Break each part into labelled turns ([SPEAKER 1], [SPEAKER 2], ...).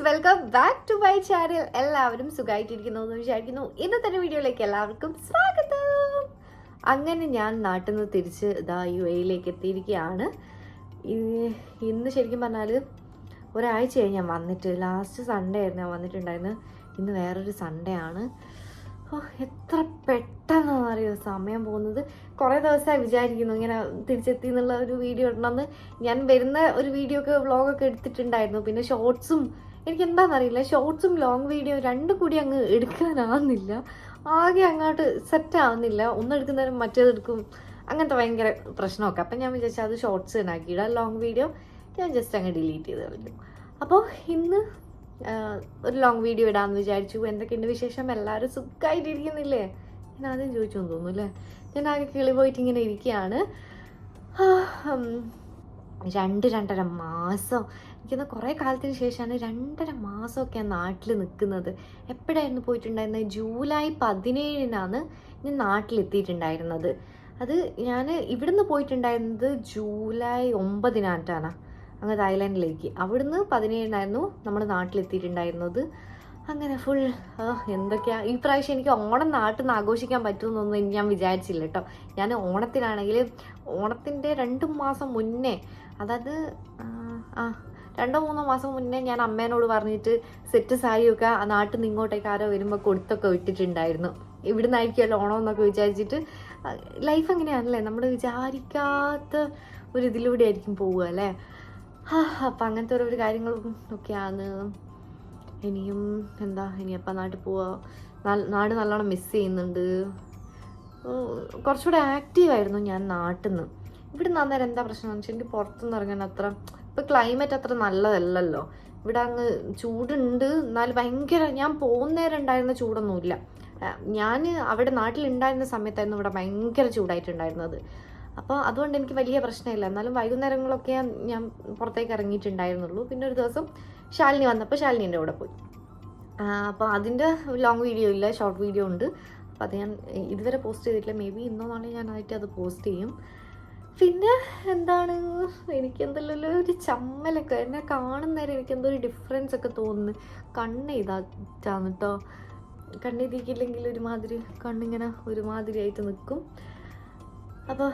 [SPEAKER 1] Welcome back to my channel. എല്ലാവരും സുഖമായിട്ടിരിക്കുന്നു എന്ന് വിചാരിക്കുന്നു. ഇന്നത്തെ വീഡിയോയിലേക്ക് എല്ലാവർക്കും സ്വാഗതം. അങ്ങനെ ഞാൻ നാട്ടിൽ നിന്ന് തിരിച്ച് UAE എത്തിയിരിക്കുകയാണ്. ഇന്ന് ശരിക്കും പറഞ്ഞാൽ ഒരാഴ്ചയായി ഞാൻ വന്നിട്ട്. ലാസ്റ്റ് സൺഡേ ആയിരുന്നു ഞാൻ വന്നിട്ടുണ്ടായിരുന്നത്. ഇന്ന് വേറൊരു സൺഡേ ആണ്. എത്ര പെട്ടെന്നാണെന്ന് അറിയോ സമയം പോകുന്നത്. കുറേ ദിവസമായി വിചാരിക്കുന്നു ഇങ്ങനെ തിരിച്ചെത്തി എന്നുള്ള ഒരു വീഡിയോ ഇടണമെന്ന്. ഞാൻ വരുന്ന ഒരു വീഡിയോ ഒക്കെ വ്ളോഗൊക്കെ എടുത്തിട്ടുണ്ടായിരുന്നു. പിന്നെ ഷോർട്സും എനിക്ക് എന്താണെന്നറിയില്ല, ഷോർട്സും ലോങ് വീഡിയോ രണ്ടും കൂടി അങ്ങ് എടുക്കാനാവുന്നില്ല. ആകെ അങ്ങോട്ട് സെറ്റ് ആവുന്നില്ല. ഒന്നെടുക്കുന്നേരം മറ്റേതെടുക്കും, അങ്ങനത്തെ ഭയങ്കര പ്രശ്നമൊക്കെ. അപ്പം ഞാൻ വിചാരിച്ചാൽ അത് ഷോർട്സ് തന്നെ ആക്കിയിടാം. ലോങ് വീഡിയോ ഞാൻ ജസ്റ്റ് അങ്ങ് ഡിലീറ്റ് ചെയ്ത് കളഞ്ഞു. അപ്പോൾ ഇന്ന് ഒരു ലോങ് വീഡിയോ ഇടാമെന്ന് വിചാരിച്ചു. എന്തൊക്കെയുണ്ട് വിശേഷം? എല്ലാവരും സുഖമായിട്ടിരിക്കുന്നില്ലേ? ഞാൻ ആദ്യം ചോദിച്ചു എന്ന് തോന്നുന്നു അല്ലേ. ഞാൻ ആകെ കിളി പോയിട്ട് ഇങ്ങനെ ഇരിക്കുകയാണ്. 2-2.5 മാസം, എനിക്കൊന്ന് കുറേ കാലത്തിന് ശേഷമാണ് 2.5 മാസമൊക്കെ ഞാൻ നാട്ടിൽ നിൽക്കുന്നത്. എപ്പോഴായിരുന്നു പോയിട്ടുണ്ടായിരുന്നത്? ജൂലൈ 17-നാണ് ഞാൻ നാട്ടിലെത്തിയിട്ടുണ്ടായിരുന്നത്. അത് ഞാൻ ഇവിടുന്ന് പോയിട്ടുണ്ടായിരുന്നത് ജൂലൈ 9-നായിട്ടാണ് അങ്ങ് തായ്ലാൻഡിലേക്ക്. അവിടുന്ന് 17-നായിരുന്നു നമ്മൾ നാട്ടിലെത്തിയിട്ടുണ്ടായിരുന്നത്. അങ്ങനെ ഫുൾ എന്തൊക്കെയാ ഈ പ്രാവശ്യം എനിക്ക് ഓണം നാട്ടിൽ നിന്ന് ആഘോഷിക്കാൻ പറ്റുമെന്നൊന്നും ഞാൻ വിചാരിച്ചില്ല കേട്ടോ. ഞാൻ ഓണത്തിനാണെങ്കിൽ ഓണത്തിൻ്റെ 2 മാസം മുന്നേ, അതായത് 2-3 മാസം മുന്നേ ഞാൻ അമ്മേനോട് പറഞ്ഞിട്ട് സെറ്റ് സാരിയൊക്കെ നാട്ടിൽ നിന്ന് ഇങ്ങോട്ടേക്ക് ആരോ വരുമ്പോൾ കൊടുത്തൊക്കെ വിട്ടിട്ടുണ്ടായിരുന്നു. ഇവിടുന്ന് ആയിരിക്കുമല്ലോ ഓണം എന്നൊക്കെ വിചാരിച്ചിട്ട്. ലൈഫ് അങ്ങനെയാണല്ലേ, നമ്മൾ വിചാരിക്കാത്ത ഒരു ഇതിലൂടെ ആയിരിക്കും പോവുക അല്ലേ. അപ്പം അങ്ങനത്തെ ഓരോ കാര്യങ്ങളും ഒക്കെയാണ്. ഇനിയും ഇനിയപ്പം നാട്ടിൽ പോവുക. നാട് നല്ലോണം മിസ് ചെയ്യുന്നുണ്ട്. കുറച്ചുകൂടെ ആക്റ്റീവായിരുന്നു ഞാൻ നാട്ടിൽ നിന്ന്. ഇവിടുന്ന് അന്നേരം എന്താ പ്രശ്നം എന്ന് വെച്ചാൽ എനിക്ക് പുറത്തുനിന്ന് ഇറങ്ങാൻ അത്ര, ഇപ്പം ക്ലൈമറ്റ് അത്ര നല്ലതല്ലല്ലോ. ഇവിടെ അങ്ങ് ചൂടുണ്ട്, എന്നാലും ഭയങ്കര, ഞാൻ പോകുന്നേരം ഉണ്ടായിരുന്ന ചൂടൊന്നുമില്ല. ഞാൻ അവിടെ നാട്ടിലുണ്ടായിരുന്ന സമയത്തായിരുന്നു ഇവിടെ ഭയങ്കര ചൂടായിട്ടുണ്ടായിരുന്നത്. അപ്പോൾ അതുകൊണ്ട് എനിക്ക് വലിയ പ്രശ്നമില്ല. എന്നാലും വൈകുന്നേരങ്ങളൊക്കെ ഞാൻ പുറത്തേക്ക് ഇറങ്ങിയിട്ടുണ്ടായിരുന്നുള്ളൂ. പിന്നെ ഒരു ദിവസം ശാലിനി വന്നപ്പോൾ ശാലിനീൻ്റെ കൂടെ പോയി. അപ്പോൾ അതിൻ്റെ ലോങ് വീഡിയോ ഇല്ല, ഷോർട്ട് വീഡിയോ ഉണ്ട്. അപ്പോൾ അത് ഞാൻ ഇതുവരെ പോസ്റ്റ് ചെയ്തിട്ടില്ല. മേ ബി ഇന്നോ നാളെ ഞാനായിട്ട് അത് പോസ്റ്റ് ചെയ്യും. പിന്നെ എനിക്ക് എന്തെല്ലോ ഒരു ചമ്മലൊക്കെ, എന്നെ കാണുന്നേരം എനിക്ക് എന്തോ ഒരു ഡിഫറൻസ് ഒക്കെ തോന്നുന്നു. കണ്ണ് ഇതാറ്റാണ് കേട്ടോ. കണ്ണെതിക്കില്ലെങ്കിൽ ഒരുമാതിരി കണ്ണിങ്ങനെ ഒരുമാതിരി ആയിട്ട് നിൽക്കും. അപ്പോൾ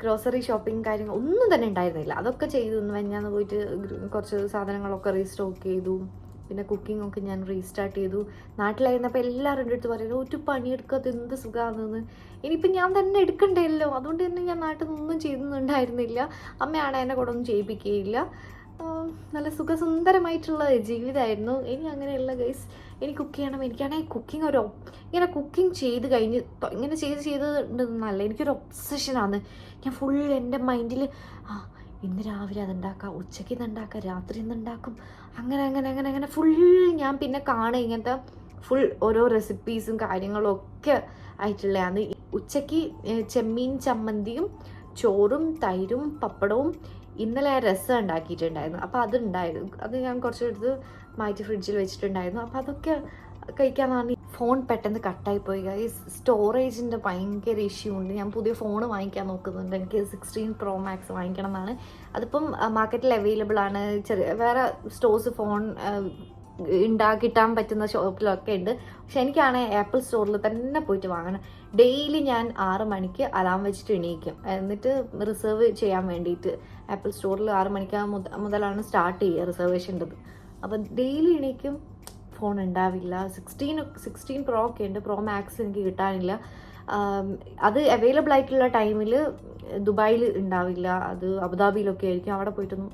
[SPEAKER 1] ഗ്രോസറി ഷോപ്പിംഗ് കാര്യങ്ങൾ ഒന്നും തന്നെ ഉണ്ടായിരുന്നില്ല. അതൊക്കെ ചെയ്തു. ഞാൻ പോയിട്ട് കുറച്ച് സാധനങ്ങളൊക്കെ റീസ്റ്റോക്ക് ചെയ്തു. പിന്നെ കുക്കിങ്ങൊക്കെ ഞാൻ റീസ്റ്റാർട്ട് ചെയ്തു. നാട്ടിലായിരുന്നപ്പോൾ എല്ലാവരും എൻ്റെ അടുത്ത് പറയുന്നത് ഒരു പണിയെടുക്കാത്ത എന്ത് സുഖമാണെന്ന്. ഇനിയിപ്പം ഞാൻ തന്നെ എടുക്കണ്ടല്ലോ, അതുകൊണ്ട് തന്നെ ഞാൻ നാട്ടിൽ നിന്നൊന്നും ചെയ്യുന്നുണ്ടായിരുന്നില്ല. അമ്മയാണ് എന്നെ കൂടെ ഒന്നും ചെയ്യിപ്പിക്കുകയില്ല. നല്ല സുഖസുന്ദരമായിട്ടുള്ള ജീവിതമായിരുന്നു. ഇനി അങ്ങനെയുള്ള ഗൈസ്, എനിക്ക് കുക്ക് ചെയ്യണം. എനിക്കാണെങ്കിൽ കുക്കിംഗ് ഇങ്ങനെ കുക്കിംഗ് ചെയ്ത് കഴിഞ്ഞ് ഇങ്ങനെ ചെയ്തിട്ടുണ്ടെന്നല്ല, എനിക്കൊരു ഒബ്സഷനാണ്. ഞാൻ ഫുൾ എൻ്റെ മൈൻഡിൽ ഇന്ന് രാവിലെ അതുണ്ടാക്കാം, ഉച്ചയ്ക്ക് ഇന്നുണ്ടാക്കാം, രാത്രി ഇന്നുണ്ടാക്കും, അങ്ങനെ ഫുൾ ഞാൻ പിന്നെ കാണുക ഇങ്ങനത്തെ ഫുൾ ഓരോ റെസിപ്പീസും കാര്യങ്ങളും ഒക്കെ ആയിട്ടുള്ളതാണ്. ഉച്ചയ്ക്ക് ചെമ്മീൻ ചമ്മന്തിയും ചോറും തൈരും പപ്പടവും, ഇന്നലെ രസം ഉണ്ടാക്കിയിട്ടുണ്ടായിരുന്നു. അപ്പോൾ അതുണ്ടായിരുന്നു. അത് ഞാൻ കുറച്ചെടുത്ത് മാറ്റി ഫ്രിഡ്ജിൽ വെച്ചിട്ടുണ്ടായിരുന്നു. അപ്പോൾ അതൊക്കെ കഴിക്കാമെന്നാണ്. ഫോൺ പെട്ടെന്ന് കട്ടായി പോയി. ഈ സ്റ്റോറേജിൻ്റെ ഭയങ്കര ഇഷ്യൂ ഉണ്ട്. ഞാൻ പുതിയ ഫോൺ വാങ്ങിക്കാൻ നോക്കുന്നുണ്ട്. എനിക്ക് 16 Pro Max വാങ്ങിക്കണം എന്നാണ്. അതിപ്പം മാർക്കറ്റിൽ അവൈലബിൾ ആണ്. വേറെ സ്റ്റോഴ്സ് ഫോൺ കിട്ടാൻ പറ്റുന്ന ഷോപ്പിലൊക്കെ ഉണ്ട്. പക്ഷെ എനിക്കാണെങ്കിൽ ആപ്പിൾ സ്റ്റോറിൽ തന്നെ പോയിട്ട് വാങ്ങണം. ഡെയിലി ഞാൻ 6 മണിക്ക് അലാം വെച്ചിട്ട് എണീക്കും. എന്നിട്ട് റിസർവ് ചെയ്യാൻ വേണ്ടിയിട്ട് ആപ്പിൾ സ്റ്റോറിൽ 6 മണിക്ക് മുതലാണ് സ്റ്റാർട്ട് ചെയ്യുക റിസർവേഷൻ്റെ. അപ്പം ഡെയിലി എണീക്കും, ഫോൺ ഉണ്ടാവില്ല. 16 Pro ഒക്കെ ഉണ്ട്, Pro Max എനിക്ക് കിട്ടാനില്ല. അത് അവൈലബിൾ ആയിട്ടുള്ള ടൈമിൽ ദുബായിൽ ഉണ്ടാവില്ല, അത് അബുദാബിയിലൊക്കെ ആയിരിക്കും. അവിടെ പോയിട്ടൊന്നും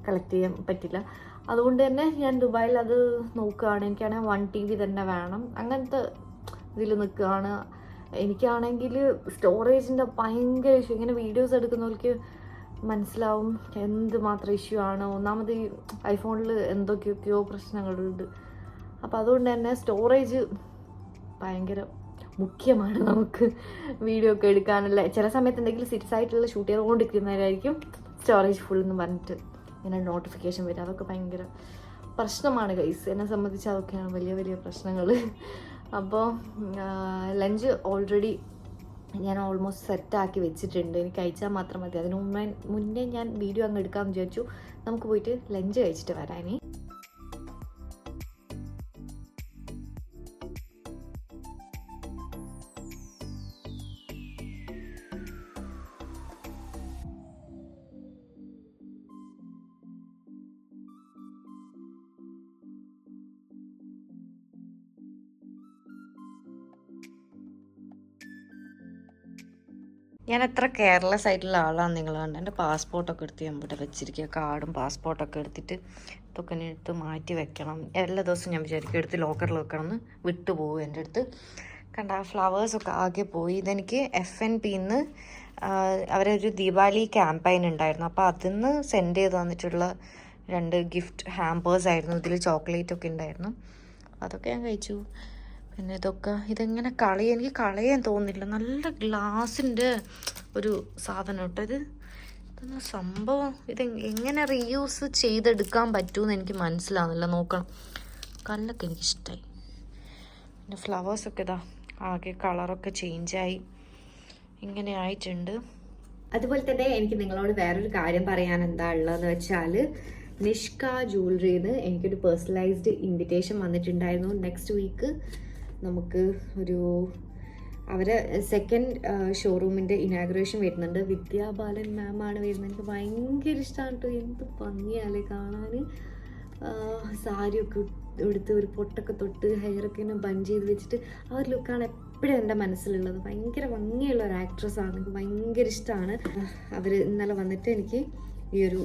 [SPEAKER 1] കളക്ട് ചെയ്യാൻ പറ്റില്ല. അതുകൊണ്ട് തന്നെ ഞാൻ ദുബായിൽ അത് നോക്കുകയാണ്. എനിക്കാണെങ്കിൽ 1 TB തന്നെ വേണം. അങ്ങനത്തെ ഇതിൽ നിൽക്കുകയാണ്. എനിക്കാണെങ്കിൽ സ്റ്റോറേജിൻ്റെ ഭയങ്കര ഇഷ്യൂ. ഇങ്ങനെ വീഡിയോസ് എടുക്കുന്നവർക്ക് മനസ്സിലാവും എന്ത് മാത്രം ഇഷ്യൂ ആണ്. ഒന്നാമത് ഈ ഐഫോണിൽ എന്തൊക്കെയൊക്കെയോ പ്രശ്നങ്ങളുണ്ട്. അപ്പോൾ അതുകൊണ്ട് തന്നെ സ്റ്റോറേജ് ഭയങ്കര മുഖ്യമാണ് നമുക്ക് വീഡിയോ ഒക്കെ എടുക്കാനുള്ള. ചില സമയത്ത് എന്തെങ്കിലും സീരിയസ് ആയിട്ടുള്ള ഷൂട്ട് ചെയ്തുകൊണ്ടിരിക്കുന്നവരായിരിക്കും സ്റ്റോറേജ് ഫുൾ എന്ന് പറഞ്ഞിട്ട് ഇങ്ങനെ നോട്ടിഫിക്കേഷൻ വരും. അതൊക്കെ ഭയങ്കര പ്രശ്നമാണ് ഗൈസ്. എന്നെ സംബന്ധിച്ച് അതൊക്കെയാണ് വലിയ വലിയ പ്രശ്നങ്ങൾ. അപ്പോൾ ലഞ്ച് ഓൾറെഡി ഞാൻ ഓൾമോസ്റ്റ് സെറ്റാക്കി വെച്ചിട്ടുണ്ട്. എനിക്ക് കഴിച്ചാൽ മാത്രം മതി. അതിന് മുന്നേ ഞാൻ വീഡിയോ അങ്ങ് എടുക്കാമെന്ന് വിചാരിച്ചു. നമുക്ക് പോയിട്ട് ലഞ്ച് കഴിച്ചിട്ട് വരാനേ. ഞാൻ എത്ര കെയർലെസ് ആയിട്ടുള്ള ആളാണ് നിങ്ങൾ കണ്ടത്. എൻ്റെ പാസ്പോർട്ടൊക്കെ എടുത്ത് ഞാൻ ഇവിടെ വെച്ചിരിക്കുക. കാർഡും പാസ്പോർട്ടൊക്കെ എടുത്തിട്ട് ഇതൊക്കെ എടുത്ത് മാറ്റി വെക്കണം. എല്ലാ ദിവസവും ഞാൻ വിചാരിക്കും എടുത്ത് ലോക്കറിൽ വെക്കണം എന്ന് വിട്ടുപോകും. എൻ്റെ അടുത്ത് കണ്ട ആ ഫ്ലവേഴ്സൊക്കെ ആകെ പോയി. ഇതെനിക്ക് FNPന്ന് അവരൊരു ദീപാവലി ക്യാമ്പയിൻ ഉണ്ടായിരുന്നു. അപ്പോൾ അതിൽ നിന്ന് സെൻഡ് ചെയ്ത് തന്നിട്ടുള്ള 2 ഗിഫ്റ്റ് ഹാമ്പേഴ്സ് ആയിരുന്നു. ഇതിൽ ചോക്ലേറ്റ് ഒക്കെ ഉണ്ടായിരുന്നു. അതൊക്കെ ഞാൻ കഴിച്ചു. പിന്നെ ഇതെങ്ങനെ എനിക്ക് കളയാൻ തോന്നുന്നില്ല. നല്ല ഗ്ലാസിൻ്റെ ഒരു സാധനം കേട്ടോ ഇതെന്നാ സംഭവം. എങ്ങനെ റീയൂസ് ചെയ്തെടുക്കാൻ പറ്റുമെന്ന് എനിക്ക് മനസ്സിലാവുന്നില്ല. നോക്കണം. കല്ലൊക്കെ എനിക്കിഷ്ടമായി. പിന്നെ ഫ്ലവേഴ്സൊക്കെ ആകെ കളറൊക്കെ ചേഞ്ചായി ഇങ്ങനെ ആയിട്ടുണ്ട്. അതുപോലെ തന്നെ എനിക്ക് നിങ്ങളോട് വേറൊരു കാര്യം പറയാൻ എന്താ ഉള്ളതെന്ന് വെച്ചാൽ, നിഷ്ക ജ്വല്ലറിന്ന് എനിക്കൊരു പേഴ്സണലൈസ്ഡ് ഇൻവിറ്റേഷൻ വന്നിട്ടുണ്ടായിരുന്നു. നെക്സ്റ്റ് വീക്ക് നമുക്ക് അവരെ 2nd ഷോറൂമിൻ്റെ ഇനാഗുറേഷൻ വരുന്നുണ്ട്. വിദ്യാബാലൻ മാമാണ് വരുന്നത്. എനിക്ക് ഭയങ്കര ഇഷ്ടമാണ് കേട്ടോ. എന്ത് ഭംഗിയാലേ കാണാൻ. സാരിയൊക്കെ എടുത്ത് ഒരു പൊട്ടൊക്കെ തൊട്ട് ഹെയറൊക്കെ ഇങ്ങനെ ബൺ ചെയ്ത് വെച്ചിട്ട് ആ ഒരു ലുക്കാണ് എപ്പോഴും എൻ്റെ മനസ്സിലുള്ളത്. ഭയങ്കര ഭംഗിയുള്ള ഒരു ആക്ട്രസ്സാണ്. എനിക്ക് ഭയങ്കര ഇഷ്ടമാണ്. അവർ ഇന്നലെ വന്നിട്ട് എനിക്ക് ഈ ഒരു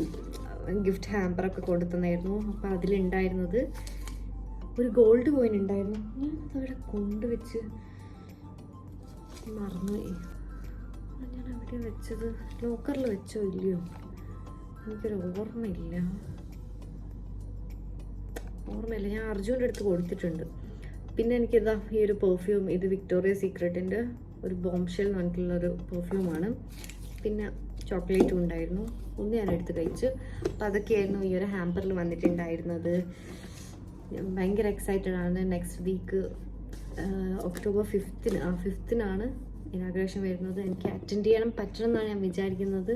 [SPEAKER 1] ഗിഫ്റ്റ് ഹാമ്പറൊക്കെ കൊണ്ടുതന്നായിരുന്നു. അപ്പോൾ അതിലുണ്ടായിരുന്നത് ഒരു ഗോൾഡ് കോയിൻ ഉണ്ടായിരുന്നു. ഞാനതവിടെ കൊണ്ടുവച്ച് മറന്നുപോയി. ഞാൻ അവിടെ വെച്ചത് ലോക്കറിൽ വെച്ചോ ഇല്ലയോ എനിക്കൊരു ഓർമ്മയില്ല. ഞാൻ അർജുൻ്റെ അടുത്ത് കൊടുത്തിട്ടുണ്ട്. പിന്നെ എനിക്കിതാ ഈ ഒരു പെർഫ്യൂം, ഇത് വിക്ടോറിയ സീക്രട്ടിൻ്റെ ഒരു ബോംഷെൽ എന്ന് പറഞ്ഞിട്ടുള്ളൊരു പെർഫ്യൂമാണ്. പിന്നെ ചോക്ലേറ്റും ഉണ്ടായിരുന്നു. ഒന്ന് ഞാൻ എടുത്ത് കഴിച്ചു. അപ്പോൾ അതൊക്കെയായിരുന്നു ഈ ഒരു ഹാമ്പറിൽ വന്നിട്ടുണ്ടായിരുന്നത്. ഞാൻ ഭയങ്കര എക്സൈറ്റഡ് ആണ്. Next week October 5th inauguration വരുന്നത്. എനിക്ക് അറ്റൻഡ് ചെയ്യാൻ പറ്റണമെന്നാണ് ഞാൻ വിചാരിക്കുന്നത്.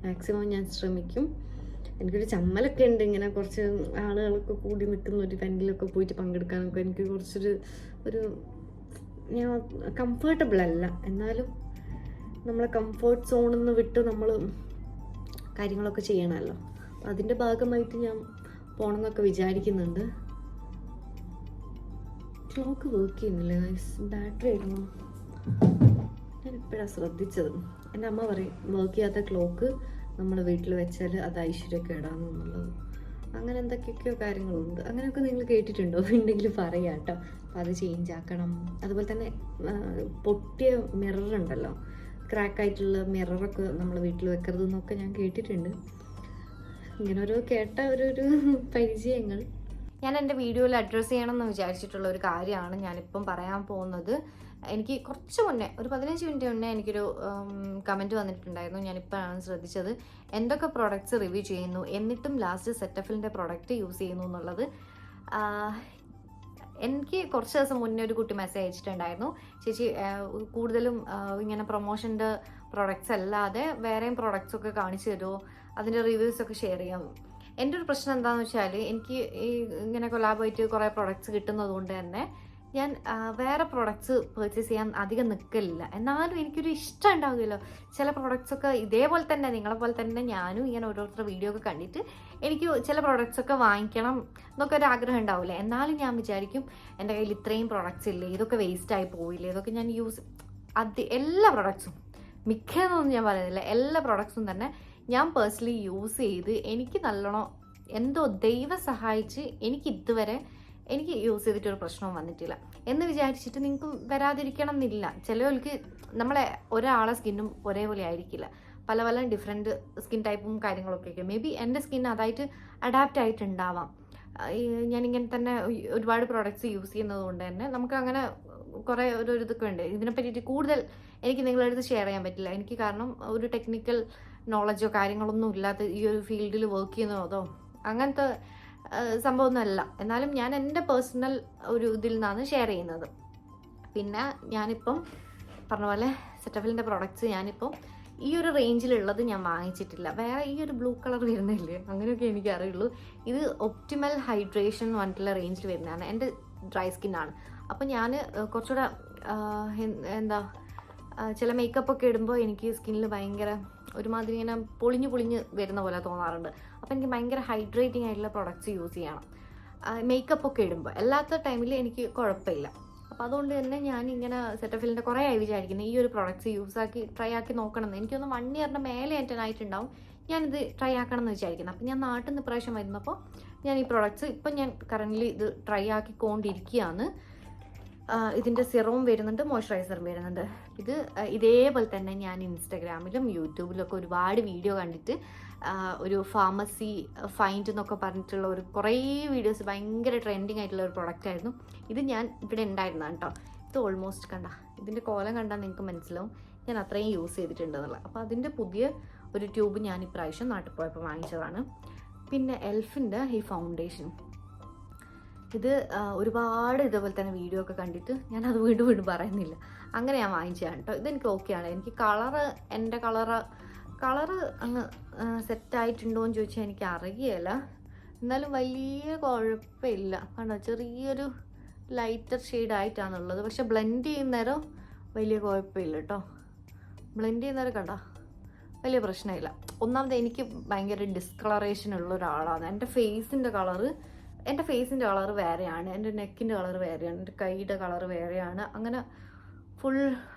[SPEAKER 1] മാക്സിമം ഞാൻ ശ്രമിക്കും. എനിക്കൊരു ചമ്മലൊക്കെ ഉണ്ട്, ഇങ്ങനെ കുറച്ച് ആളുകളൊക്കെ കൂടി നിൽക്കുന്ന ഒരു ഇവൻറ്റിലൊക്കെ പോയിട്ട് പങ്കെടുക്കാനൊക്കെ എനിക്ക് ഞാൻ കംഫർട്ടബിൾ അല്ല. എന്നാലും നമ്മളെ കംഫർട്ട് സോണിൽ നിന്ന് വിട്ട് നമ്മൾ കാര്യങ്ങളൊക്കെ ചെയ്യണമല്ലോ. അപ്പം അതിൻ്റെ ഭാഗമായിട്ട് ഞാൻ പോകണമെന്നൊക്കെ വിചാരിക്കുന്നുണ്ട്. ക്ലോക്ക് വർക്ക് ചെയ്യുന്നില്ല ഗൈസ്. ബാറ്ററി ആയിരുന്നു. ഞാൻ ഇപ്പോഴാണ് ശ്രദ്ധിച്ചത്. എൻ്റെ അമ്മ പറയും വർക്ക് ചെയ്യാത്ത ക്ലോക്ക് നമ്മൾ വീട്ടിൽ വെച്ചാൽ അത് ഐശ്വര്യക്കേടാണെന്നുള്ളത്. അങ്ങനെ എന്തൊക്കെയൊക്കെയോ കാര്യങ്ങളുണ്ട്. അങ്ങനെയൊക്കെ നിങ്ങൾ കേട്ടിട്ടുണ്ടോ? ഉണ്ടെങ്കിൽ പറയാം കേട്ടോ. അപ്പോൾ അത് ചേഞ്ച് ആക്കണം. അതുപോലെ തന്നെ പൊട്ടിയ മിററുണ്ടല്ലോ, ക്രാക്കായിട്ടുള്ള മിററൊക്കെ നമ്മൾ വീട്ടിൽ വെക്കരുതെന്നൊക്കെ ഞാൻ കേട്ടിട്ടുണ്ട്. ഇങ്ങനെ കേട്ട ഒരു പരിചയങ്ങൾ ഞാൻ എൻ്റെ വീഡിയോയിൽ അഡ്രസ്സ് ചെയ്യണമെന്ന് വിചാരിച്ചിട്ടുള്ള ഒരു കാര്യമാണ് ഞാനിപ്പം പറയാൻ പോകുന്നത്. എനിക്ക് കുറച്ച് മുന്നേ ഒരു 15 മിനിറ്റ് മുന്നേ എനിക്കൊരു കമൻറ്റ് വന്നിട്ടുണ്ടായിരുന്നു. ഞാനിപ്പോഴാണ് ശ്രദ്ധിച്ചത്. എന്തൊക്കെ പ്രോഡക്റ്റ്സ് റിവ്യൂ ചെയ്യുന്നു എന്നിട്ടും ലാസ്റ്റ് സെറ്റഫിലിൻ്റെ പ്രോഡക്റ്റ് യൂസ് ചെയ്യുന്നു എന്നുള്ളത്. എനിക്ക് കുറച്ച് ദിവസം മുന്നേ ഒരു കുട്ടി മെസ്സേജ് അയച്ചിട്ടുണ്ടായിരുന്നു, ചേച്ചി കൂടുതലും ഇങ്ങനെ പ്രൊമോഷൻ്റെ പ്രോഡക്റ്റ്സ് അല്ലാതെ വേറെയും പ്രോഡക്റ്റ്സൊക്കെ കാണിച്ചു തരുമോ, അതിൻ്റെ റിവ്യൂസൊക്കെ ഷെയർ ചെയ്യാം. എൻ്റെ ഒരു പ്രശ്നം എന്താണെന്ന് വെച്ചാൽ, എനിക്ക് ഈ ഇങ്ങനെ കൊലാബായിട്ട് കുറേ പ്രോഡക്റ്റ്സ് കിട്ടുന്നത് കൊണ്ട് തന്നെ ഞാൻ വേറെ പ്രോഡക്റ്റ്സ് പർച്ചേസ് ചെയ്യാൻ അധികം നിൽക്കലില്ല. എന്നാലും എനിക്കൊരു ഇഷ്ടം ഉണ്ടാവുമല്ലോ ചില പ്രോഡക്റ്റ്സൊക്കെ. ഇതേപോലെ തന്നെ നിങ്ങളെപ്പോലെ തന്നെ ഞാനും ഇങ്ങനെ ഓരോരുത്തരുടെ വീഡിയോ ഒക്കെ കണ്ടിട്ട് എനിക്ക് ചില പ്രോഡക്റ്റ്സൊക്കെ വാങ്ങിക്കണം എന്നൊക്കെ ഒരു ആഗ്രഹം ഉണ്ടാവില്ല. എന്നാലും ഞാൻ വിചാരിക്കും എൻ്റെ കയ്യിൽ ഇത്രയും പ്രോഡക്റ്റ്സ് ഇല്ലേ, ഇതൊക്കെ വേസ്റ്റായി പോയില്ലേ, ഇതൊക്കെ ഞാൻ എല്ലാ പ്രോഡക്റ്റ്സും, മിക്കതൊന്നും ഞാൻ പറയുന്നില്ല, എല്ലാ പ്രോഡക്റ്റ്സും തന്നെ ഞാൻ പേഴ്സണലി യൂസ് ചെയ്ത് എനിക്ക് നല്ലോണം എന്തോ ദൈവം സഹായിച്ച് എനിക്ക് യൂസ് ചെയ്തിട്ടൊരു പ്രശ്നവും വന്നിട്ടില്ല എന്ന് വിചാരിച്ചിട്ട് നിങ്ങൾക്ക് വരാതിരിക്കണം എന്നില്ല. ചിലവർക്ക് നമ്മളെ ഒരാളെ സ്കിന്നും ഒരേപോലെ ആയിരിക്കില്ല. പല പല ഡിഫറെൻറ്റ് സ്കിൻ ടൈപ്പും കാര്യങ്ങളൊക്കെ ആയിരിക്കും. മേ ബി എൻ്റെ സ്കിൻ അതായിട്ട് അഡാപ്റ്റ് ആയിട്ടുണ്ടാവാം. ഞാനിങ്ങനെ തന്നെ ഒരുപാട് പ്രോഡക്റ്റ്സ് യൂസ് ചെയ്യുന്നത് കൊണ്ട് തന്നെ നമുക്ക് അങ്ങനെ കുറേ ഇതൊക്കെ ഉണ്ട്. ഇതിനെ പറ്റിയിട്ട് കൂടുതൽ എനിക്ക് നിങ്ങളുടെ അടുത്ത് ഷെയർ ചെയ്യാൻ പറ്റില്ല. എനിക്ക് കാരണം ഒരു ടെക്നിക്കൽ നോളജോ കാര്യങ്ങളൊന്നും ഇല്ലാത്ത ഈ ഒരു ഫീൽഡിൽ വർക്ക് ചെയ്യുന്നതോ അങ്ങനത്തെ സംഭവമൊന്നുമല്ല. എന്നാലും ഞാൻ എൻ്റെ പേഴ്സണൽ ഒരു ഇതിൽ നിന്നാണ് ഷെയർ ചെയ്യുന്നത്. പിന്നെ ഞാനിപ്പം പറഞ്ഞ പോലെ സെറ്റഫിലിൻ്റെ പ്രോഡക്റ്റ്സ് ഞാനിപ്പം ഈ ഒരു റേഞ്ചിലുള്ളത് ഞാൻ വാങ്ങിച്ചിട്ടില്ല. വേറെ ഈ ഒരു ബ്ലൂ കളർ വരുന്നില്ലേ, അങ്ങനെയൊക്കെ എനിക്ക് അറിയുള്ളൂ. ഇത് ഒപ്റ്റിമൽ ഹൈഡ്രേഷൻ എന്ന് പറഞ്ഞിട്ടുള്ള റേഞ്ചിൽ വരുന്നതാണ്. എൻ്റെ ഡ്രൈ സ്കിന്നാണ്. അപ്പം ഞാൻ കുറച്ചുകൂടെ ചില മേക്കപ്പൊക്കെ ഇടുമ്പോൾ എനിക്ക് സ്കിന്നിൽ ഭയങ്കര ഒരുമാതിരി ഇങ്ങനെ പൊളിഞ്ഞ് വരുന്ന പോലെ തോന്നാറുണ്ട്. അപ്പോൾ എനിക്ക് ഭയങ്കര ഹൈഡ്രേറ്റിംഗ് ആയിട്ടുള്ള പ്രോഡക്റ്റ്സ് യൂസ് ചെയ്യണം മേക്കപ്പൊക്കെ ഇടുമ്പോൾ. അല്ലാത്ത ടൈമിൽ എനിക്ക് കുഴപ്പമില്ല. അപ്പോൾ അതുകൊണ്ട് തന്നെ ഞാൻ ഇങ്ങനെ സെറ്റഫിലിൻ്റെ കുറേ ആയി വിചാരിക്കുന്നത് ഈ ഒരു പ്രൊഡക്ട്സ് ട്രൈ ആക്കി നോക്കണം എന്ന്. എനിക്കൊന്ന് 1 ഇയറിൻ്റെ മേലെ എൻ്റെ ആയിട്ടുണ്ടാവും ഞാനിത് ട്രൈ ആക്കണം എന്ന് വിചാരിക്കുന്നത്. അപ്പം ഞാൻ നാട്ടിൽ നിന്ന് ഇപ്രാവശ്യം വരുന്നപ്പോൾ ഞാൻ ഈ പ്രൊഡക്ട്സ് ഇപ്പം ഞാൻ കറൻ്റ്ലി ഇത് ട്രൈ ആക്കിക്കൊണ്ടിരിക്കുകയാണ്. ഇതിൻ്റെ സിറവും വരുന്നുണ്ട്, മോയ്സ്ചറൈസറും വരുന്നുണ്ട്. ഇത് ഇതേപോലെ തന്നെ ഞാൻ ഇൻസ്റ്റഗ്രാമിലും യൂട്യൂബിലൊക്കെ ഒരുപാട് വീഡിയോ കണ്ടിട്ട് ഒരു ഫാർമസി ഫൈൻഡ് എന്നൊക്കെ പറഞ്ഞിട്ടുള്ള ഒരു കുറേ വീഡിയോസ് ഭയങ്കര ട്രെൻഡിങ് ആയിട്ടുള്ള ഒരു പ്രൊഡക്റ്റ് ആയിരുന്നു. ഇത് ഞാൻ ഇവിടെ ഉണ്ടായിരുന്നതാണ് കേട്ടോ. ഇത് ഓൾമോസ്റ്റ് കണ്ട ഇതിൻ്റെ കോലം കണ്ടാൽ നിങ്ങൾക്ക് മനസ്സിലാവും ഞാൻ അത്രയും യൂസ് ചെയ്തിട്ടുണ്ടെന്നുള്ളത്. അപ്പോൾ അതിൻ്റെ പുതിയ ഒരു ട്യൂബ് ഞാൻ ഇപ്രാവശ്യം നാട്ടിൽ പോയപ്പോൾ വാങ്ങിച്ചതാണ്. പിന്നെ എൽഫിൻ്റെ ഈ ഫൗണ്ടേഷൻ, ഇത് ഒരുപാട് ഇതേപോലെ തന്നെ വീഡിയോ ഒക്കെ കണ്ടിട്ട് ഞാനത് വീണ്ടും പറയുന്നില്ല, അങ്ങനെ ഞാൻ വാങ്ങിച്ചതാണ് കേട്ടോ. ഇതെനിക്ക് ഓക്കെയാണ്. എനിക്ക് എൻ്റെ കളറ് അങ്ങ് സെറ്റായിട്ടുണ്ടോ എന്ന് ചോദിച്ചാൽ എനിക്ക് അറിയില്ല. എന്നാലും വലിയ കുഴപ്പമില്ല. കണ്ടോ ചെറിയൊരു ലൈറ്റർ ഷെയ്ഡായിട്ടാണുള്ളത്. പക്ഷെ ബ്ലെൻഡ് ചെയ്യുന്നേരം വലിയ കുഴപ്പമില്ല കേട്ടോ. ബ്ലെൻഡ് ചെയ്യുന്നേരം കണ്ടോ വലിയ പ്രശ്നമില്ല. ഒന്നാമത് എനിക്ക് ഭയങ്കര ഡിസ്കളറേഷൻ ഉള്ള ഒരാളാണ്. എൻ്റെ ഫേസിൻ്റെ കളറ് വേറെയാണ്, എൻ്റെ നെക്കിൻ്റെ കളറ് വേറെയാണ്, എൻ്റെ കൈയുടെ കളറ് വേറെയാണ്. അങ്ങനെ ഫുൾ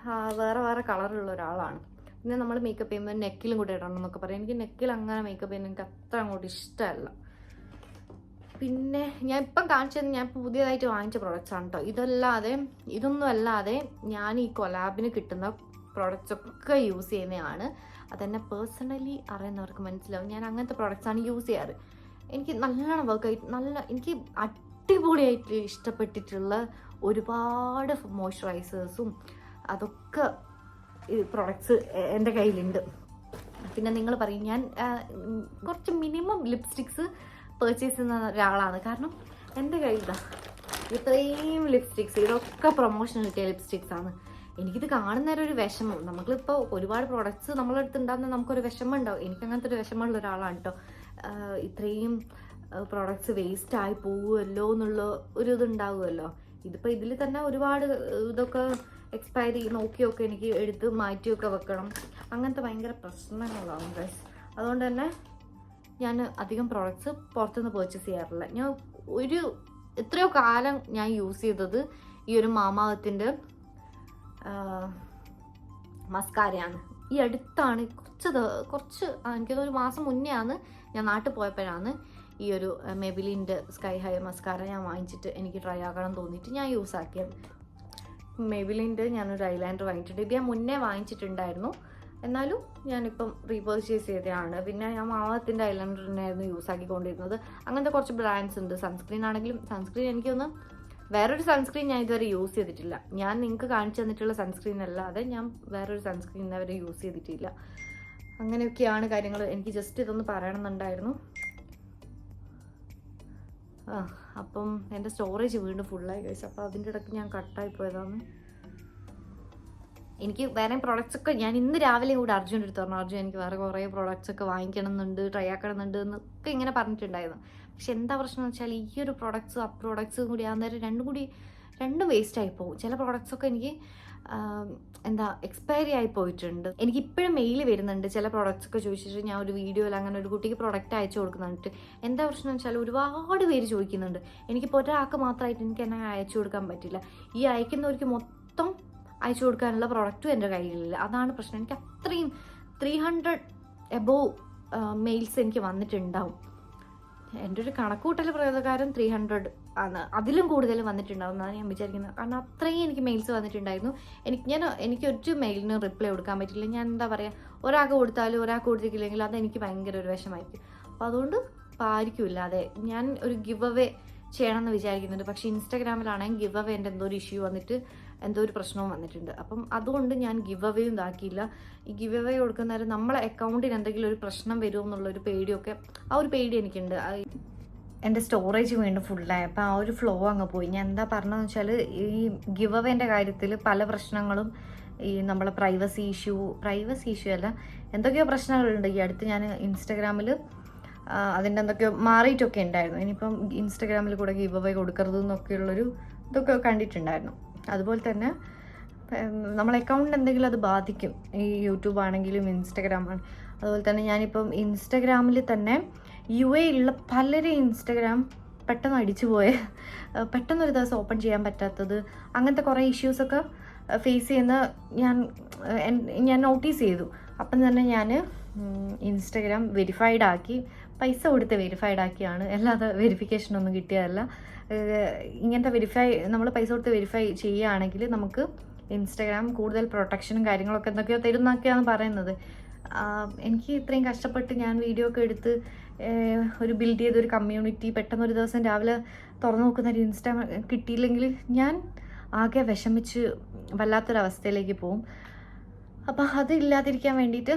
[SPEAKER 1] വേറെ കളറുള്ള ഒരാളാണ്. പിന്നെ നമ്മൾ മേക്കപ്പ് ചെയ്യുമ്പോൾ നെക്കിലും കൂടെ ഇടണം എന്നൊക്കെ പറയും. എനിക്ക് നെക്കിൽ അങ്ങനെ മേക്കപ്പ് ചെയ്യുന്നത് എനിക്ക് അത്ര അങ്ങോട്ട് ഇഷ്ടമല്ല. പിന്നെ ഞാൻ ഇപ്പം കാണിച്ചത് ഞാൻ പുതിയതായിട്ട് വാങ്ങിച്ച പ്രോഡക്റ്റ്സ് ആണ് കേട്ടോ. ഇതൊന്നും അല്ലാതെ ഞാൻ ഈ കൊലാബിന് കിട്ടുന്ന പ്രോഡക്റ്റ്സ് ഒക്കെ യൂസ് ചെയ്യുന്നതാണ്. അതെന്നെ പേഴ്സണലി അറിയുന്നവർക്ക് മനസ്സിലാവും. ഞാൻ അങ്ങനത്തെ പ്രോഡക്റ്റ്സാണ് യൂസ് ചെയ്യാറ്. എനിക്ക് നല്ലോണം വർക്കായിട്ട് എനിക്ക് അടിപൊളിയായിട്ട് ഇഷ്ടപ്പെട്ടിട്ടുള്ള ഒരുപാട് മോയ്സ്ചറൈസേഴ്സും അതൊക്കെ ഈ പ്രോഡക്ട്സ് എൻ്റെ കയ്യിലുണ്ട്. പിന്നെ നിങ്ങൾ പറയും ഞാൻ കുറച്ച് മിനിമം ലിപ്സ്റ്റിക്സ് പർച്ചേസ് ചെയ്യുന്ന ഒരാളാണ്. കാരണം എൻ്റെ കയ്യിൽ ഇത്രയും ലിപ്സ്റ്റിക്സ് ഇതൊക്കെ പ്രൊമോഷൻ കിട്ടിയ ലിപ്സ്റ്റിക്സ് ആണ്. എനിക്കിത് കാണുന്നേരം ഒരു വിഷമം. നമ്മളിപ്പോൾ ഒരുപാട് പ്രോഡക്ട്സ് നമ്മളെടുത്ത് ഉണ്ടാകുന്ന നമുക്കൊരു വിഷമം ഉണ്ടാവും. എനിക്ക് അങ്ങനത്തെ ഒരു വിഷമമുള്ള ഒരാളാണ് കേട്ടോ. ഇത്രയും പ്രോഡക്ട്സ് വേസ്റ്റ് ആയി പോവുമല്ലോ എന്നുള്ള ഒരു ഇതുണ്ടാവുമല്ലോ. ഇതിപ്പോൾ ഇതിൽ തന്നെ ഒരുപാട് ഇതൊക്കെ എക്സ്പയറി നോക്കിയൊക്കെ എനിക്ക് എടുത്ത് മാറ്റിയൊക്കെ വെക്കണം. അങ്ങനത്തെ ഭയങ്കര പ്രശ്നങ്ങളാണ് ഗൈസ്. അതുകൊണ്ട് തന്നെ ഞാൻ അധികം പ്രോഡക്ട്സ് പുറത്തുനിന്ന് പർച്ചേസ് ചെയ്യാറില്ല. ഞാൻ എത്രയോ കാലം ഞാൻ യൂസ് ചെയ്തത് ഈ ഒരു മാമാഅർത്തിൻ്റെ മസ്കാരയാണ്. ഈ അടുത്താണ് കുറച്ച് എനിക്കതൊരു മാസം മുന്നേ ആണ് ഞാൻ നാട്ടിൽ പോയപ്പോഴാണ് ഈ ഒരു മെബിലിൻ്റെ സ്കൈ ഹൈ മസ്കാര ഞാൻ വാങ്ങിച്ചിട്ട് എനിക്ക് ട്രൈ ആക്കണം തോന്നിയിട്ട് ഞാൻ യൂസ് ആക്കിയത്. മെബിലിൻ്റെ ഞാനൊരു ഐലൈനർ വാങ്ങിച്ചിട്ടുണ്ട്. ഇത് ഞാൻ മുന്നേ വാങ്ങിച്ചിട്ടുണ്ടായിരുന്നു, എന്നാലും ഞാനിപ്പം റീപർച്ചേസ് ചെയ്തതാണ്. പിന്നെ ഞാൻ മാമാഅർത്തിൻ്റെ ഐലൈനർ തന്നെയായിരുന്നു യൂസ് ആക്കിക്കൊണ്ടിരുന്നത്. അങ്ങനത്തെ കുറച്ച് ബ്രാൻഡ്സ് ഉണ്ട്. സൺസ്ക്രീൻ ആണെങ്കിലും സൺസ്ക്രീൻ എനിക്കൊന്ന് വേറൊരു സൺസ്ക്രീൻ ഞാൻ ഇതുവരെ യൂസ് ചെയ്തിട്ടില്ല. ഞാൻ നിങ്ങൾക്ക് കാണിച്ചു തന്നിട്ടുള്ള സൺസ്ക്രീൻ അല്ലാതെ ഞാൻ വേറൊരു സൺസ്ക്രീൻ ഇതുവരെ യൂസ് ചെയ്തിട്ടില്ല. അങ്ങനെയൊക്കെയാണ് കാര്യങ്ങൾ. എനിക്ക് ജസ്റ്റ് ഇതൊന്ന് പറയണമെന്നുണ്ടായിരുന്നു. അപ്പം എൻ്റെ സ്റ്റോറേജ് വീണ്ടും ഫുള്ളായി കഴിച്ചു. അപ്പോൾ അതിൻ്റെ ഇടയ്ക്ക് ഞാൻ കട്ടായി പോയതാണ്. എനിക്ക് വേറെ പ്രോഡക്റ്റ്സ് ഒക്കെ ഞാൻ ഇന്ന് രാവിലെ കൂടെ അർജുൻ്റെ അടുത്ത് പറഞ്ഞു, അർജുൻ എനിക്ക് വേറെ കുറേ പ്രോഡക്റ്റ്സ് ഒക്കെ വാങ്ങിക്കണം എന്നുണ്ട്, ട്രൈ ആക്കണം എന്നുണ്ട് എന്നൊക്കെ ഇങ്ങനെ പറഞ്ഞിട്ടുണ്ടായിരുന്നു. പക്ഷെ എന്താ പ്രശ്നം എന്ന് വെച്ചാൽ ഈ ഒരു പ്രോഡക്ട്സും ആ പ്രോഡക്ട്സും കൂടി ആകുന്നേരം രണ്ടും വേസ്റ്റ് ആയി പോകും. ചില പ്രോഡക്ട്സൊക്കെ എനിക്ക് എക്സ്പയറി ആയി പോയിട്ടുണ്ട്. എനിക്കിപ്പോഴും മെയിൽ വരുന്നുണ്ട് ചില പ്രോഡക്റ്റ്സ് ഒക്കെ ചോദിച്ചിട്ട്. ഞാൻ ഒരു വീഡിയോയിൽ അങ്ങനെ ഒരു കുട്ടിക്ക് പ്രോഡക്റ്റ് അയച്ചു കൊടുക്കുന്നുണ്ട്. എന്താ പ്രശ്നം എന്ന് വെച്ചാൽ ഒരുപാട് പേര് ചോദിക്കുന്നുണ്ട്. എനിക്കിപ്പോൾ ഒരാൾക്ക് മാത്രമായിട്ട് എനിക്ക് എന്നെ അയച്ചു കൊടുക്കാൻ പറ്റില്ല. ഈ അയക്കുന്നവർക്ക് മൊത്തം അയച്ചു കൊടുക്കാനുള്ള പ്രോഡക്റ്റും എൻ്റെ കയ്യിലില്ല. അതാണ് പ്രശ്നം. എനിക്ക് അത്രയും 300 എബോവ് മെയിൽസ് എനിക്ക് വന്നിട്ടുണ്ടാവും. എൻ്റെ ഒരു കണക്കുകൂട്ടൽ പ്രകാരം 300 ആണ്, അതിലും കൂടുതൽ വന്നിട്ടുണ്ടാവും എന്നാണ് ഞാൻ വിചാരിക്കുന്നത്. കാരണം അത്രയും എനിക്ക് മെയിൽസ് വന്നിട്ടുണ്ടായിരുന്നു. എനിക്ക് ഒരു മെയിലിന് റിപ്ലൈ കൊടുക്കാൻ പറ്റില്ല. ഞാൻ എന്താ പറയുക, ഒരാൾക്ക് കൊടുത്താലും ഒരാൾക്ക് കൊടുത്തിട്ടില്ലെങ്കിൽ അതെനിക്ക് ഭയങ്കര ഒരു വിഷമായിരിക്കും. അപ്പോൾ അതുകൊണ്ട് ആയിരിക്കില്ല. അതെ, ഞാൻ ഒരു ഗിവ് അവേ ചെയ്യണമെന്ന് വിചാരിക്കുന്നുണ്ട്. പക്ഷേ ഇൻസ്റ്റാഗ്രാമിലാണെങ്കിൽ ഗിവ് അവേൻ്റെ എന്തോ ഒരു ഇഷ്യൂ വന്നിട്ട് എന്തോ ഒരു പ്രശ്നവും വന്നിട്ടുണ്ട്. അപ്പം അതുകൊണ്ട് ഞാൻ ഗിവ് അവേയും ഇതാക്കിയില്ല. ഈ ഗിവ് അവേ കൊടുക്കുന്നേരം നമ്മളെ അക്കൗണ്ടിന് എന്തെങ്കിലും ഒരു പ്രശ്നം വരുമോ എന്നുള്ളൊരു പേടിയൊക്കെ, ആ ഒരു പേടി എനിക്കുണ്ട്. എൻ്റെ സ്റ്റോറേജ് വീണ്ടും ഫുള്ളായി. അപ്പോൾ ആ ഒരു ഫ്ലോ അങ്ങ് പോയി. ഞാൻ എന്താ പറഞ്ഞതെന്ന് വെച്ചാൽ ഈ ഗിവ് അവേൻ്റെ കാര്യത്തിൽ പല പ്രശ്നങ്ങളും, ഈ നമ്മളെ പ്രൈവസി ഇഷ്യൂ അല്ല, എന്തൊക്കെയോ പ്രശ്നങ്ങളുണ്ട്. ഈ അടുത്ത് ഞാൻ ഇൻസ്റ്റാഗ്രാമിൽ അതിൻ്റെ എന്തൊക്കെയോ മാറിയിട്ടൊക്കെ ഉണ്ടായിരുന്നു. ഇനിയിപ്പം ഇൻസ്റ്റാഗ്രാമിൽ കൂടെ ഗിവ് അവേ കൊടുക്കരുത് എന്നൊക്കെയുള്ളൊരു ഇതൊക്കെ കണ്ടിട്ടുണ്ടായിരുന്നു. അതുപോലെ തന്നെ നമ്മളെ അക്കൗണ്ടിന് എന്തെങ്കിലും അത് ബാധിക്കും. ഈ യൂട്യൂബ് ആണെങ്കിലും ഇൻസ്റ്റാഗ്രാമാണ്. അതുപോലെ തന്നെ ഞാനിപ്പം ഇൻസ്റ്റാഗ്രാമിൽ തന്നെ UA ഉള്ള പലരും ഇൻസ്റ്റാഗ്രാം പെട്ടെന്ന് അടിച്ചു പോയ, പെട്ടെന്നൊരു ദിവസം ഓപ്പൺ ചെയ്യാൻ പറ്റാത്തത്, അങ്ങനത്തെ കുറേ ഇഷ്യൂസൊക്കെ ഫേസ് ചെയ്യുന്ന ഞാൻ നോട്ടീസ് ചെയ്തു. അപ്പം തന്നെ ഞാൻ ഇൻസ്റ്റഗ്രാം വെരിഫൈഡ് ആക്കി, പൈസ കൊടുത്ത് വെരിഫൈഡ് ആക്കിയാണ്, അല്ലാതെ വെരിഫിക്കേഷനൊന്നും കിട്ടിയതല്ല. ഇങ്ങനത്തെ നമ്മൾ പൈസ കൊടുത്ത് വെരിഫൈ ചെയ്യുകയാണെങ്കിൽ നമുക്ക് ഇൻസ്റ്റഗ്രാം കൂടുതൽ പ്രൊട്ടക്ഷനും കാര്യങ്ങളൊക്കെ എന്തൊക്കെയോ തരുന്നൊക്കെയാണ് പറയുന്നത്. എനിക്ക് ഇത്രയും കഷ്ടപ്പെട്ട് ഞാൻ വീഡിയോ ഒക്കെ എടുത്ത് ഒരു ബിൽഡ് ചെയ്തൊരു കമ്മ്യൂണിറ്റി പെട്ടെന്നൊരു ദിവസം രാവിലെ തുറന്നു നോക്കുന്ന ഒരു ഇൻസ്റ്റാ കിട്ടിയില്ലെങ്കിൽ ഞാൻ ആകെ വിഷമിച്ച് വല്ലാത്തൊരവസ്ഥയിലേക്ക് പോവും. അപ്പം അതില്ലാതിരിക്കാൻ വേണ്ടിയിട്ട്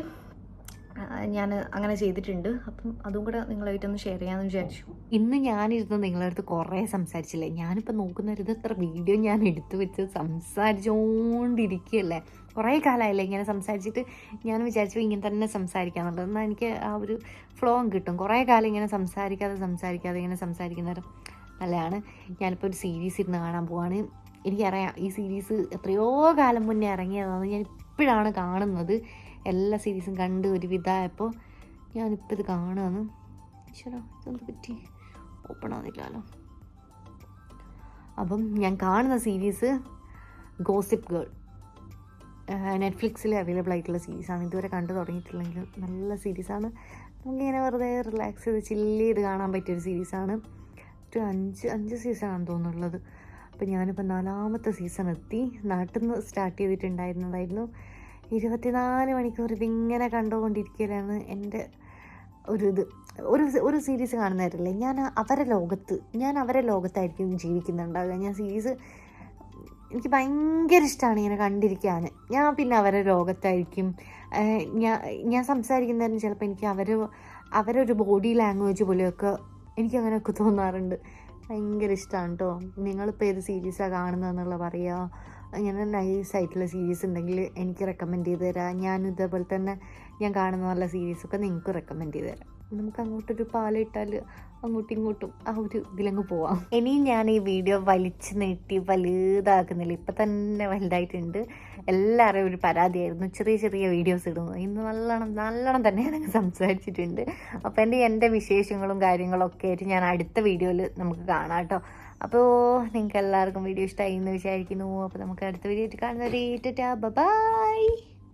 [SPEAKER 1] ഞാൻ അങ്ങനെ ചെയ്തിട്ടുണ്ട്. അപ്പം അതും കൂടെ നിങ്ങളായിട്ടൊന്ന് ഷെയർ ചെയ്യാമെന്ന് വിചാരിച്ചു. ഇന്ന് ഞാനിരുന്ന് നിങ്ങളുടെ അടുത്ത് കുറേ സംസാരിച്ചില്ലേ. ഞാനിപ്പോൾ നോക്കുന്നൊരിത് എത്ര വീഡിയോ ഞാൻ എടുത്തു വെച്ച് സംസാരിച്ചുകൊണ്ടിരിക്കുകയല്ലേ. കുറേ കാലമായില്ലേ ഇങ്ങനെ സംസാരിച്ചിട്ട്. ഞാൻ വിചാരിച്ചു ഇങ്ങനെ തന്നെ സംസാരിക്കാമെന്നുള്ളത്. എന്നാൽ എനിക്ക് ആ ഒരു ഫ്ലോയും കിട്ടും. കുറേ കാലം ഇങ്ങനെ സംസാരിക്കാതെ ഇങ്ങനെ സംസാരിക്കുന്നത് നല്ലതാണ്. ഞാനിപ്പോൾ ഒരു സീരീസ് ഇരുന്ന് കാണാൻ പോവാണ്. എനിക്കറിയാം ഈ സീരീസ് എത്രയോ കാലം മുന്നേ ഇറങ്ങിയതാണ്. ഞാൻ ഇപ്പോഴാണ് കാണുന്നത്. എല്ലാ സീരീസും കണ്ട് ഒരു വിധമായപ്പോൾ ഞാനിപ്പോൾ ഇത് കാണുകയാണ്. ഈശ്വരാ, ഇതെന്ത് പറ്റി ഓപ്പൺ ആവുന്നില്ലല്ലോ. അപ്പം ഞാൻ കാണുന്ന സീരീസ് ഗോസിപ്പ് ഗേൾ, നെറ്റ്ഫ്ലിക്സിൽ അവൈലബിൾ ആയിട്ടുള്ള സീരീസാണ്. ഇതുവരെ കണ്ടു തുടങ്ങിയിട്ടില്ലെങ്കിൽ നല്ല സീരീസാണ്. നമുക്കിങ്ങനെ വെറുതെ റിലാക്സ് ചെയ്ത് ചില്ല് ചെയ്ത് കാണാൻ പറ്റിയൊരു സീരീസാണ്. ഒരു അഞ്ച് സീസണാണെന്ന് തോന്നുന്നുള്ളത്. അപ്പോൾ ഞാനിപ്പോൾ 4ാമത്തെ സീസൺ എത്തി. നാട്ടിൽ നിന്ന് സ്റ്റാർട്ട് ചെയ്തിട്ടുണ്ടായിരുന്നു. 24 മണിക്കൂർ ഇതിങ്ങനെ കണ്ടുകൊണ്ടിരിക്കലാണ് എൻ്റെ ഒരു സീരീസ് കാണുന്നവരല്ലേ. ഞാൻ അവരെ ലോകത്തായിരിക്കും ജീവിക്കുന്നുണ്ടാവുക. ഞാൻ സീരീസ് എനിക്ക് ഭയങ്കര ഇഷ്ടമാണ് ഇങ്ങനെ കണ്ടിരിക്കാൻ. ഞാൻ പിന്നെ അവരെ ലോകത്തായിരിക്കും. ഞാൻ സംസാരിക്കുന്നതിന് ചിലപ്പോൾ എനിക്ക് അവരൊരു ബോഡി ലാംഗ്വേജ് പോലെയൊക്കെ എനിക്കങ്ങനെയൊക്കെ തോന്നാറുണ്ട്. ഭയങ്കര ഇഷ്ടമാണ് കേട്ടോ. നിങ്ങളിപ്പോൾ ഏത് സീരീസാണ് കാണുന്നതെന്നുള്ള പറയുക. ഇങ്ങനെ നൈസായിട്ടുള്ള സീരീസ് ഉണ്ടെങ്കിൽ എനിക്ക് റെക്കമെൻഡ് ചെയ്ത് തരാം. ഞാൻ ഇതേപോലെ തന്നെ ഞാൻ കാണുന്ന നല്ല സീരീസൊക്കെ നിങ്ങൾക്ക് റെക്കമെൻഡ് ചെയ്ത് തരാം. നമുക്ക് അങ്ങോട്ടൊരു പാലിട്ടാൽ അങ്ങോട്ടും ഇങ്ങോട്ടും ആ ഒരു ഇതിലങ്ങ് പോവാം. ഇനിയും ഞാൻ ഈ വീഡിയോ വലിച്ചു നീട്ടി വലുതാക്കുന്നില്ല. ഇപ്പം തന്നെ വലുതായിട്ടുണ്ട്. എല്ലാവരും ഒരു പരാതിയായിരുന്നു ചെറിയ വീഡിയോസ് ഇടുന്നു. ഇന്ന് നല്ലോണം തന്നെ ഞാൻ സംസാരിച്ചിട്ടുണ്ട്. അപ്പോൾ എൻ്റെ വിശേഷങ്ങളും കാര്യങ്ങളൊക്കെ ആയിട്ട് ഞാൻ അടുത്ത വീഡിയോയിൽ നമുക്ക് കാണാം കേട്ടോ. അപ്പോൾ നിങ്ങൾക്ക് എല്ലാവർക്കും വീഡിയോ ഇഷ്ടമായി എന്ന് വിചാരിക്കുന്നു. അപ്പോൾ നമുക്ക് അടുത്ത വീഡിയോ ആയിട്ട് കാണുന്നവരെ ബൈ.